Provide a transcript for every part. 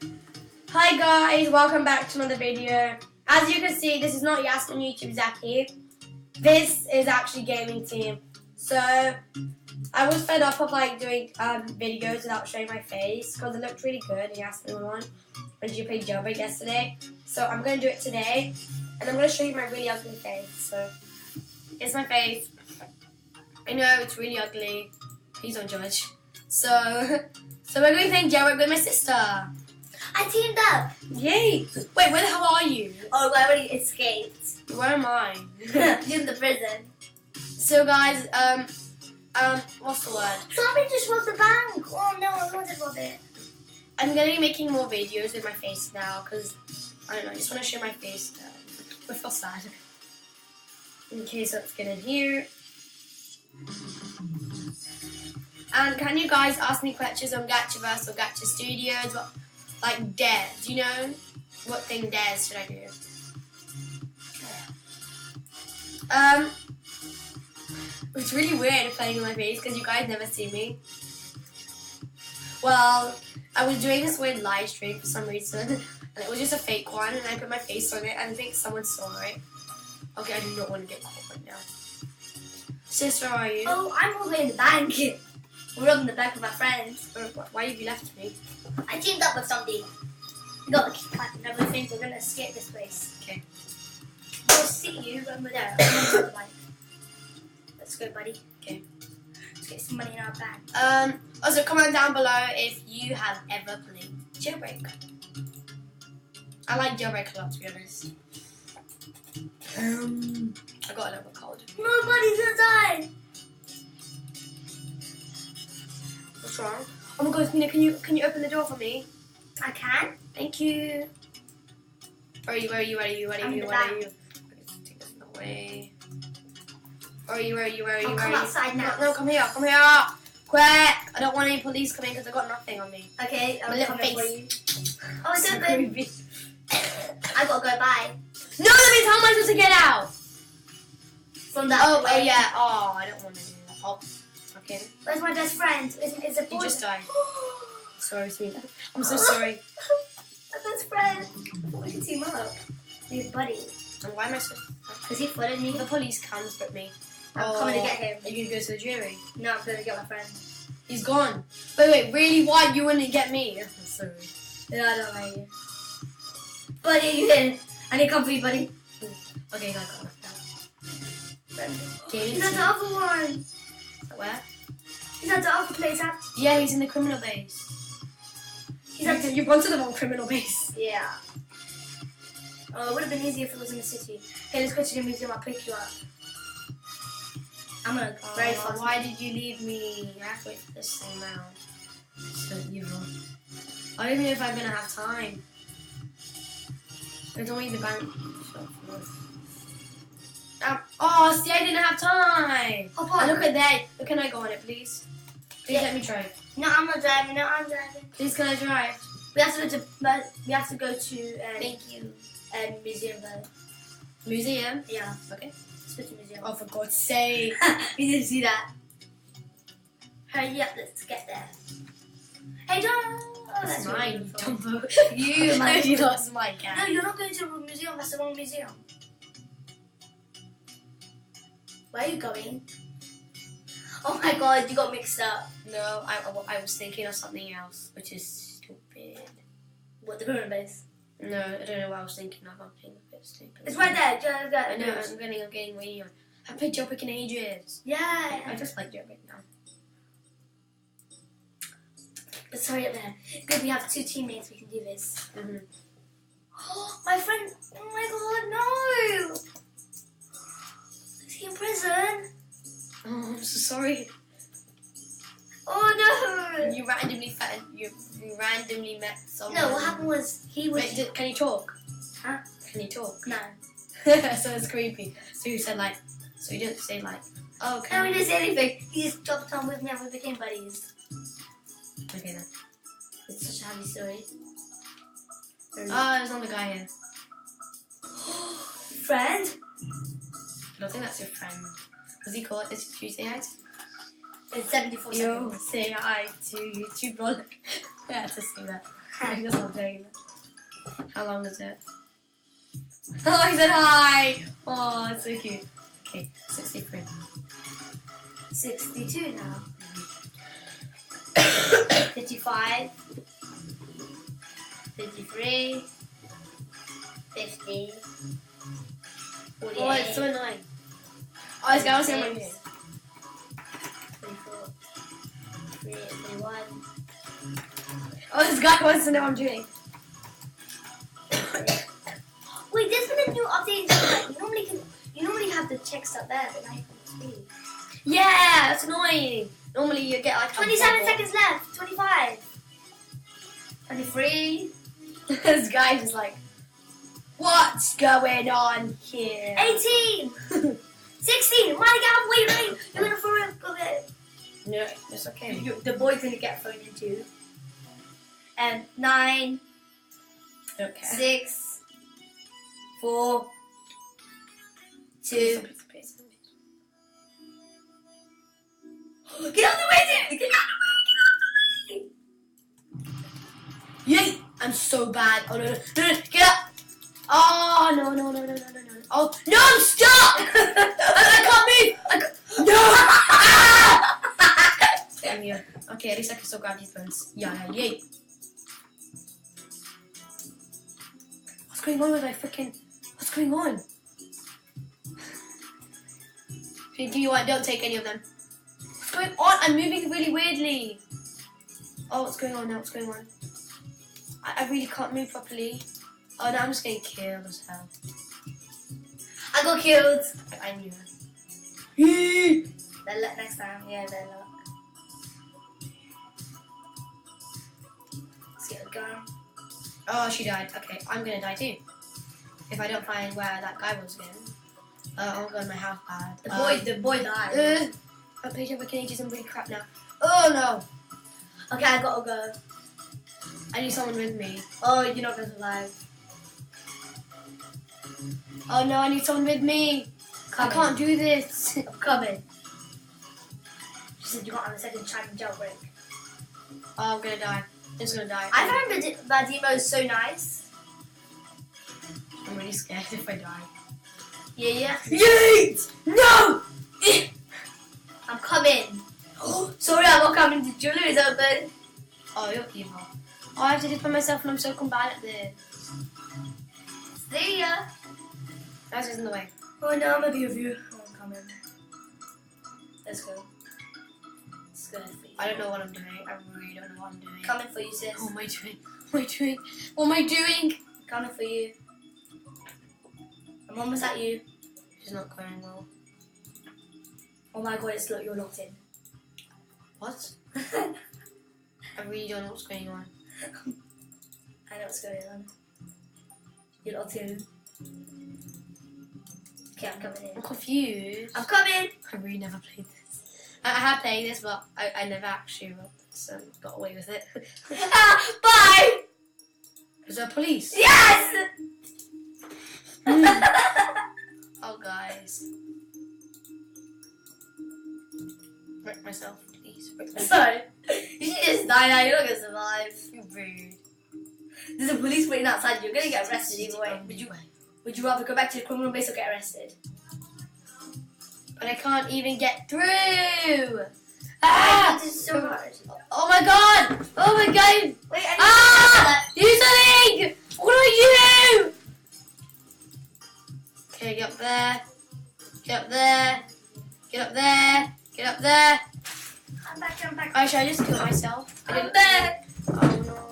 Hi guys, welcome back to another video. As you can see, this is not Yask on YouTube Zaki. This is actually gaming team. So I was fed up of like doing videos without showing my face because it looked really good and you asked me one when you played Jailbreak yesterday. So I'm going to do it today and I'm going to show you my really ugly face. So here's my face. I know it's really ugly. Please don't judge. So we're going to play Jailbreak with my sister. I teamed up. Yay! Wait, where the hell are you? Oh, I already escaped. Where am I? In the prison. So guys, what's the word? Somebody just robbed the bank. Oh no, I want to rob it. I'm gonna be making more videos with my face now because I don't know, I just want to show my face. I feel sad. Okay, so let's get in here. And can you guys ask me questions on Gachaverse or Gacha Studios? What, like dares, you know? What thing dares should I do? It's really weird playing on my face because you guys never see me. Well, I was doing this weird live stream for some reason and it was just a fake one and I put my face on it and I think someone saw it. Okay, I do not want to get caught right now. Sister, how are you? Oh, I'm all the way in the bank. We're robbing the bank with my friends. Why have you left me? I teamed up with somebody. We got the key card and everything. We're going to escape this place. Okay. We'll see you when we're there. Let's go, buddy. Okay. Let's get some money in our bag. Also comment down below if you have ever played Jailbreak. I like Jailbreak a lot, to be honest. I got a little bit cold. Nobody's gonna die. What's wrong? Oh my god, Mina, can you open the door for me? I can. Thank you. Where are you? Where are you? Where are you? Where are you? Where are you? Let's take this away. Where are you? Where are you? Where are you? I'll Where come are you? outside now. No, come here. Come here. Quick! I don't want any police coming because I got nothing on me. Okay, My I'll little come in for you. face. Oh, it's So open. creepy. I gotta go by. No, that means how am I supposed to get out? From that Oh way. yeah. Oh, I don't want to do that. Oh, okay. Where's my best friend? Is a boy? You just died. Sorry, sweetie. I'm so sorry. My best friend. We can team up. He's buddy. And why am I so... Because he followed me. The police comes but me. I'm coming to get him. Are you going to go to the jury? No, I'm gonna get my friend. He's gone. Wait, really? Why? You wouldn't get me? I'm sorry. No, I don't like you. Buddy, you didn't. I need to come for you, buddy. Okay, I got enough now. He's at the other one. Where? He's at the other place. Yeah, he's in the criminal base. You've gone to the wrong criminal base. Yeah. Oh, it would have been easier if it was in the city. Okay, let's go to the museum. I'll pick you up. I'm gonna go very fast. Why did you leave me? I have to wait for this thing now. So evil. I don't even know if I'm gonna have time. There's only the bank. Oh, see, I didn't have time. Hop on. Look at that. Can I go on it, please? Please Yeah. let me try. No, I'm not driving. No, I'm driving. Please, can I drive? We have to go to. We have to go to. Thank you. Museum though. Museum? Yeah. Okay. Let's go to museum. Oh, for God's sake. We didn't see that. Hurry up, let's get there. Hey, don't. Oh, That's really mine. beautiful. Dumbo. You, man. You lost my No, cat. you're not going to the museum. That's the wrong museum. Where are you going? Oh my God, you got mixed up. No, I was thinking of something else, which is stupid. What, the criminal base? No, I don't know what I was thinking of. I'm being a bit stupid. It's right there. Go. I know, I'm getting way on. I haven't played Jailbreak in ages. I Yeah. just like Jailbreak now. Let's hurry up there. Good, we have 2 teammates. We can do this. Mm-hmm. Oh, my friend. Oh my God, no. Is he in prison? Oh, I'm so sorry. Oh no. You randomly met someone. No, what happened was he was. Wait, can you talk? Huh? Can you talk? No. So it's creepy. So you said like, so you didn't say like, oh, No, can he didn't say anything. He just jumped on with me and we became buddies. Okay then. It's such a happy story. Oh, there's another guy here. Friend? I don't think that's your friend. Was he called? Did you say hi to? It's 74 Yo, seconds. say hi to YouTube vlog. Yeah, to see that. I'm just not doing that. How long is it? Oh, he said hi! Oh, it's so cute. Okay, 63. 62 now. 55. 53. 50. 48. Oh, it's so annoying. Oh, this guy was saying my name. 24. 21. Oh, this guy wants to know what I'm doing. Wait, there's been a new update. So you normally have the checks up there, but now you can see. Yeah, that's annoying. Normally you get like 27 seconds left. 25. 23. This guy's just like, what's going on here? 18. 16. My God, wait. You're gonna throw it. Go there. No, it's okay. The boy's gonna get thrown into. And 9. Okay. 6. 4. 2. Get out of the way, dude! Get out of the way! Yay! I'm so bad. Oh no, get up! Oh no. Oh no, I'm stuck! I can't move! No! Damn you. Okay, at least I can still grab these buttons. Yay. What's going on with my freaking... What's going on? Do you want? Don't take any of them. What's going on? I'm moving really weirdly. Oh, what's going on now? What's going on? I really can't move properly. Oh no, I'm just getting killed as hell. I got killed. I knew it. Better luck next time. Yeah, better luck. Let's get a gun. Oh, she died. Okay, I'm gonna die too. If I don't find where that guy was again. I'll go in my house pad. The boy died. I'm picking up a Canadian really crap now. Oh no. Okay, I gotta go. I need someone with me. Oh, you're not gonna survive. Oh no, I need someone with me. I can't do this. I'm coming. She said you got on the second try to jailbreak. Oh, I'm gonna die. I'm just gonna die. I found Badimo is so nice. I'm really scared if I die. Yeah. Yeet! No! I'm coming. Oh, sorry, I'm not coming. The jewelry is open. Oh, you're evil. Oh, I have to do it by myself and I'm so bad at this. See ya. That's just in the way. Oh no, I'm a view of you. Oh, I'm coming. Let's go. Let's go. I don't know what I'm doing. I really don't know what I'm doing. Coming for you, sis. What am I doing? What am I doing? Coming for you. I'm almost at you. It's not going well. Oh my god, it's you're locked in. What? I really don't know what's going on. I know what's going on. You're locked in. Okay, I'm coming in. I'm confused. I'm coming! I really never played this. I have played this, but I never actually wrote this and got away with it. Bye! Is there police? Yes! Oh, guys. Wreck myself, please. Wreck myself. Sorry. You should just die now, you're not gonna survive. You're rude. There's a police waiting outside, you're gonna get arrested either way. Would you rather go back to the criminal base or get arrested? But I can't even get through! Ah! This is so hard. Oh my god! Oh my god! Wait, I need do something! What do I do? Okay, get up there. Get up there. Get up there. Get up there. I'm back. Oh, should I just kill myself? I'm back. Oh no.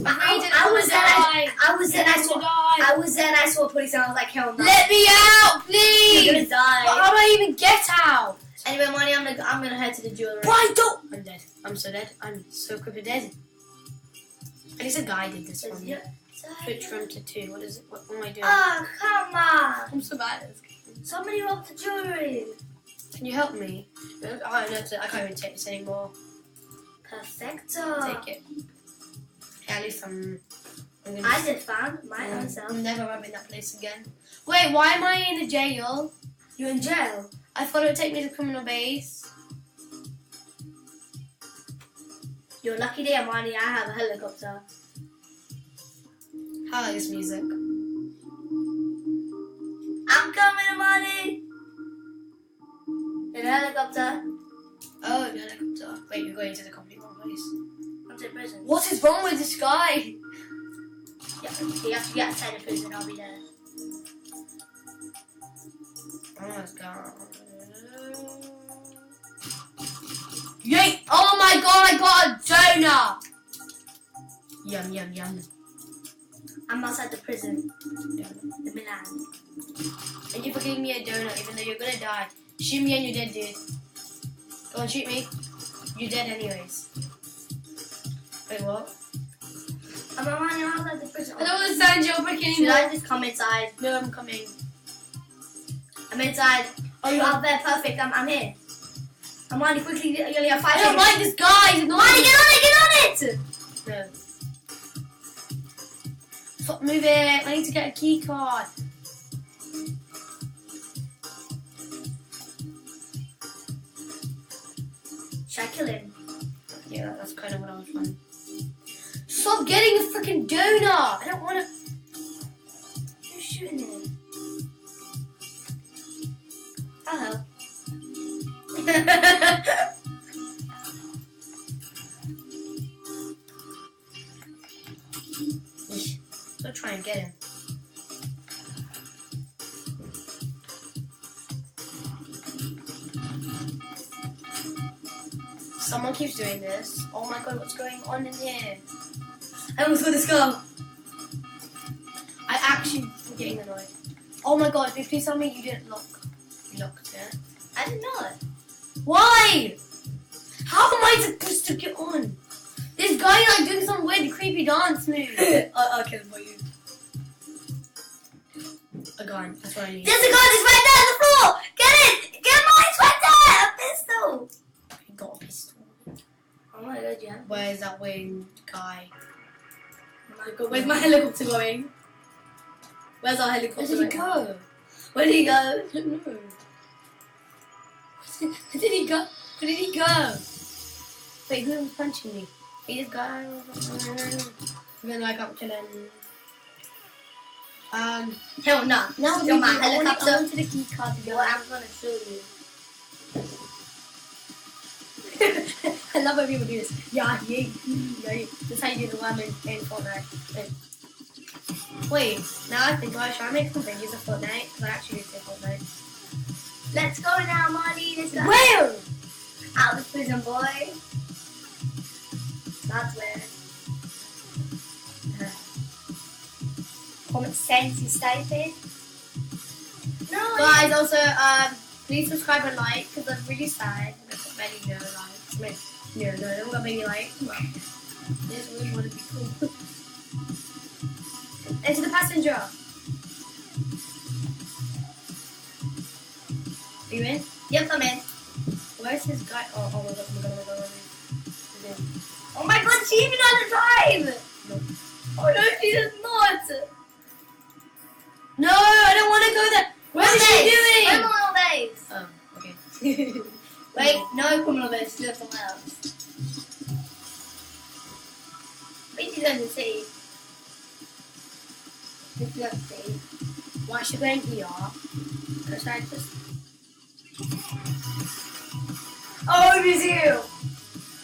I was there and I saw police and I was like, hell no. Let me out, please! You're gonna die. How do I even get out? Anyway, Money, I'm gonna head to the jewelry. Why don't? I'm dead. I'm so dead. I'm so quickly dead. At least a guy did this for me. Switch from to 2. What is it? What am I doing? Oh, come on. I'm so bad at this game. Somebody robbed the jewelry. Can you help me? Oh, no, I can't even take this anymore. Perfecto. Take it. Yeah, at least I'm gonna... I just found my own self. I'm never robbing that place again. Wait, why am I in the jail? You're in jail? I thought it would take me to the criminal base. You're lucky there, Money. I have a helicopter. I like this music. I'm coming, money. In a helicopter. Oh, the helicopter. Wait, you're going to the completely wrong place. I'm to prison. What is wrong with this guy? Yeah, you have to get outside the prison. I'll be there. Oh my god. Yay! Oh my god, I got a donut! Yum, yum, yum. I'm outside the prison. Yum. The Milan. Thank you for giving me a donut, even though you're gonna die. Shoot me and you're dead, dude. Go on, shoot me. You're dead anyways. Wait, what? I'm outside the prison. I don't want to stand jailbreaking Should anymore. I just come inside? No, I'm coming. I'm inside. Oh, you're out there. Perfect. I'm here. Amani, quickly. You only have 5 I don't seconds. like this guy. He's Amani, annoying. get on it. Get on it. No. Stop moving. I need to get a key card. Should I kill him? Yeah, that's kind of what I was trying. Stop getting a freaking donut. I don't want to. Who's shooting him? Hello. Go try and get him. Someone keeps doing this. Oh my god, what's going on in here? I almost got this girl. I actually am getting annoyed. Oh my god, please tell me you didn't lock. You locked it. I did not. Why? How am I supposed to get on? This guy like doing some weird creepy dance move. I'll kill him for you. A gun, that's what I need. There's a gun. It's right there on the floor. Get it. Get mine. It's right there. A pistol. I got a pistol. Oh my god, yeah. Where's that winged guy? Oh my god, where's my helicopter going? Where's our helicopter Where did he going? go? Where did he go? I don't know. Where did he go? Where did he go? Wait, who was punching me? He just got. And then I got to them. Hell no. Now Still my I helicopter. want to the key card to go. Well, I'm gonna show you. I love when people do this. Yeah, yeah, yeah. That's how you do the one in Fortnite. Wait, now I think I should I make some videos of Fortnite? Because I actually do play Fortnite. Let's go now, Molly. Let's go. Where? Out of prison, boy. That's where. Common sense is stupid. No, Guys, also, please subscribe and like, because I'm really sad. And I've got many no likes. No, I haven't got many likes. But I just really want to be cool. Enter the passenger. Are you in? Yep, I'm in. Where's this guy? Oh my god, oh my god, oh my god. Oh my god, she even knows how to drive! No. Oh no, she does not! No, I don't want to go there. What is she doing? Criminal base! Oh, okay. Wait, no criminal base, do it somewhere else. Wait, she's going to see. This is going to see. Why is she going here? Because I just. Oh, museum!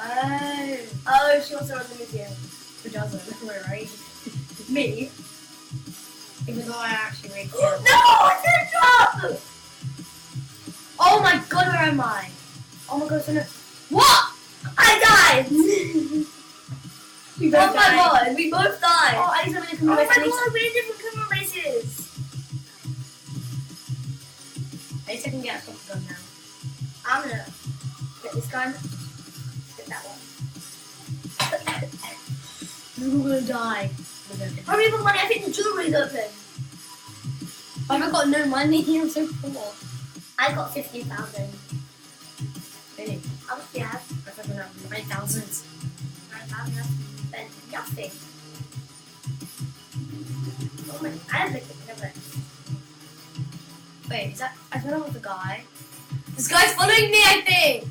Oh. Oh, she wants to run the museum. Who doesn't? We're right. Me? Even though I actually made No! I didn't drop! Oh my god, where am I? Oh my god, so no. What? I died! We Oh my god, we both died! Oh, I need something to come Oh my with. god, we're in different criminal bases! At least I can get a proper gun now. I'm gonna get this gun. Get that one. We're gonna die. Hurry up with money, I think the jewelry's open. I've got no money, I'm so poor. I got 15,000. Really? How much do you have? I fucking have 9,000. 9,000. I've spent nothing. Oh my, I have like a Wait, is that. I don't know what the guy. This guy's following me, I think!